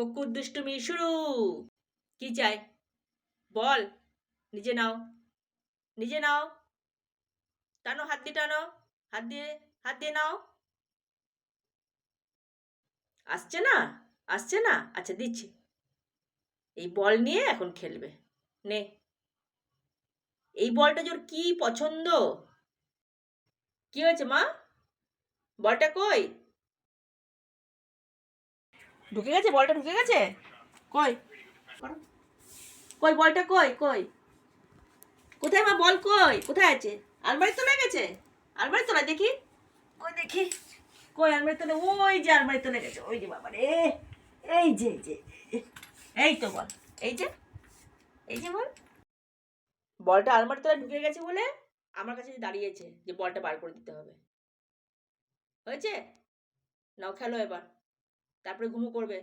কুকুর দুষ্টুমি শুরু। কি চাই বল, নিজে নাও, নিজে নাও, টানো, হাত দিয়ে টানো, হাত দিয়ে, হাত দিয়ে নাও। আসছে না, আসছে না, আচ্ছা দিচ্ছি। এই বল নিয়ে এখন খেলবে। নে, এই বলটা তোর কি পছন্দ? কি হয়েছে মা? বলটা কই? ঢুকে গেছে, বলটা ঢুকে গেছে? কই কই বলটা কই? কই কোথায় মা? বল কই? কোথায় আছে? আলমারি তোলা গেছে? আলমারি তোলা দেখি, ওই দেখি। কই আলমারি তোলা? ওই যে আলমারি তোলা গেছে, ওই যে বাবা রে। এই যে এই যে এই তো বল, এই যে, এই যে বল। বলটা আলমারি তোলা ঢুকে গেছে বলে আমার কাছে দাঁড়িয়েছে যে বলটা বার করে দিতে হবে। হয়েছে? নাও খেলো এবার, তারপরে ঘুমো করবে।